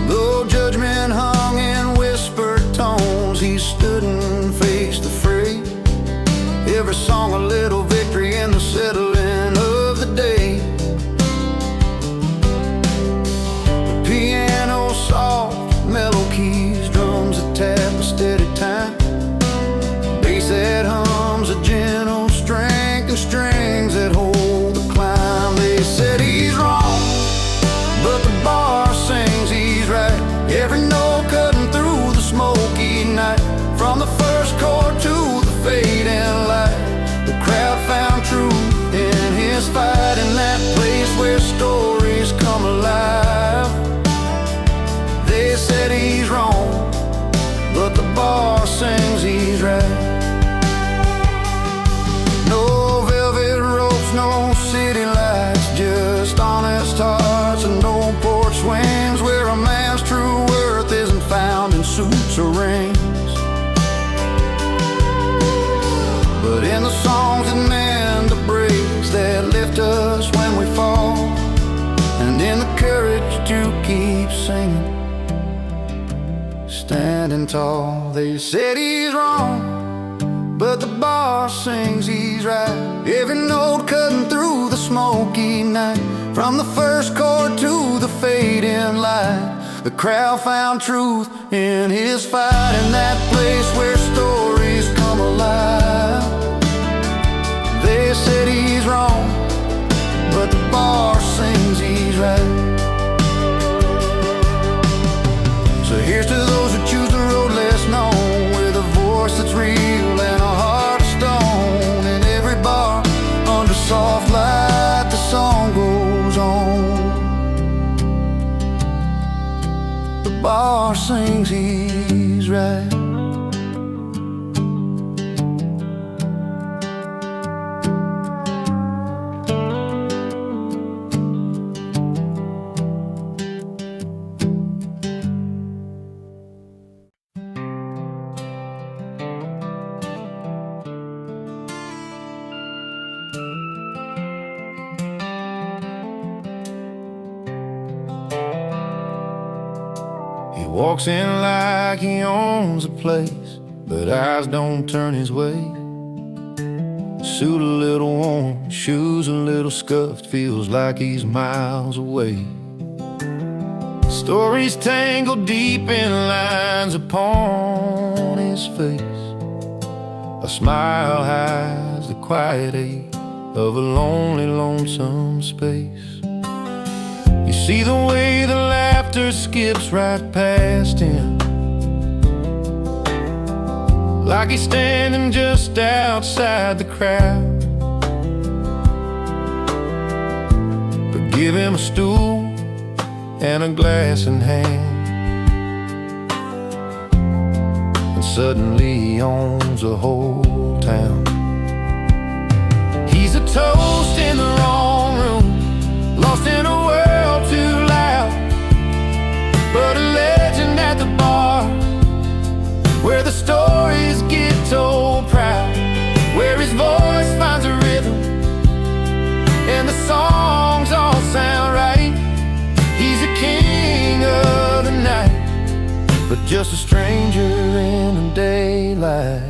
S1: Though judgment hung in whispered tones, he stood and faced the fray. Every song a little victory in the settling of the day. The piano soft, mellow keys, drums that tap a steady time, bass that hums a gentle strength, and strings that hold the climb. They said he's wrong, but the bar sings he's right. Every note cutting through the smoky night, from the first chord to the fading light. The crowd found truth in his fight, in that place where stories come alive. They said he's wrong, but the bar sings he's right. No velvet ropes, no city lights, just honest hearts and no porch swings, where a man's true worth isn't found in suits or rings, but in the songs that mend the breaks, that lift us when we fall, and in the courage to keep singing, standing tall. They said he's wrong, but the bar sings he's right. Every note cutting through the smoky night, from the first chord to the fading light. The crowd found truth in his fight, in that place where stories come alive. They said he's wrong, but the bar sings he's right. So here's to those who choose the road less known, with a voice that's real and a heart of stone. In every bar, under soft light, the song goes on. The bar sings he's right. walks in like he owns the place, but eyes don't turn his way. Suit a little worn, shoes a little scuffed, feels like he's miles away. Stories tangled deep in lines upon his face. A smile hides the quiet ache of a lonely, lonesome space. You see the way the laughter skips right past him, like he's standing just outside the crowd. But give him a stool and a glass in hand, and suddenly he owns a whole town. He's a toast in the wrong room, lost in a world too loud, but a legend at the bar, where the stories get told proud, where his voice finds a rhythm and the songs all sound right. He's a king of the night, but just a stranger in the daylight.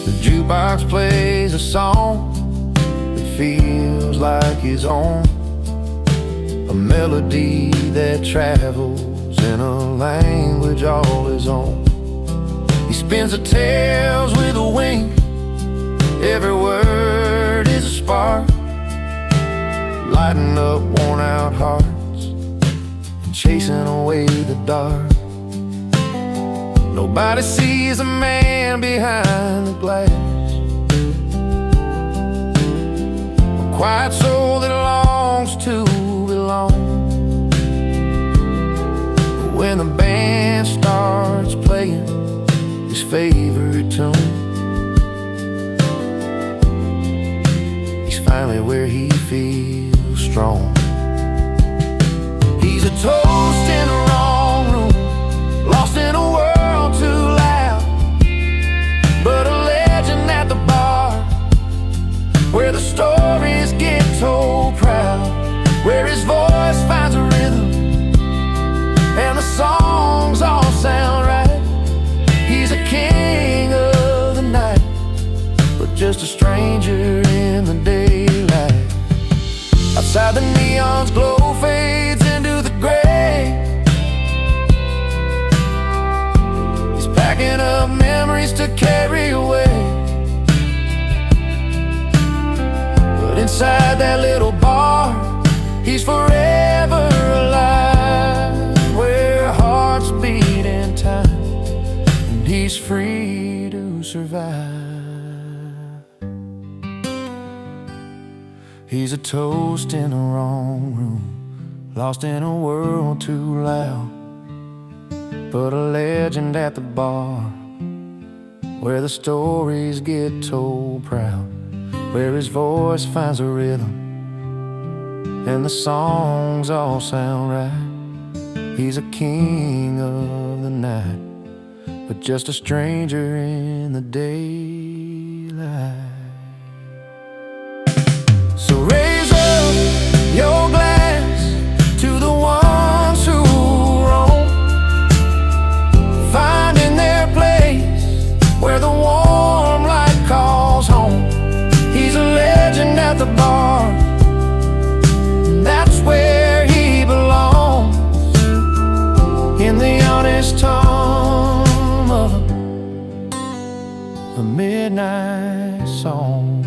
S1: The jukebox plays a song that feels like his own, a melody that travels in a language all his own. He spins the tales with a wink, every word is a spark, lighting up worn out hearts and chasing away the dark. Nobody sees a man behind the glass, a quiet soul that longs to belong. When the band starts playing his favorite tune, he's finally where he feels strong. He's a toast in the wrong room, lost in a world too loud, but a legend at the bar, where the stories get told proud, where his voice finds a rhythm and the songs all sound right. He's a king of the night, but just a stranger in the daylight. Outside the neon's glow fades into the gray. He's packing up memories to carry away, but inside that little bar, he's forever alive, where hearts beat in time and he's free to survive. He's a toast in the wrong room, lost in a world too loud, but a legend at the bar, where the stories get told proud, where his voice finds a rhythm and the songs all sound right. He's a king of the night, but just a stranger in the daylight. So raise up your glass to the ones who roam, finding their place where the warm light calls home. He's a legend at the bar, that's where he belongs, in the honest tone of a midnight song.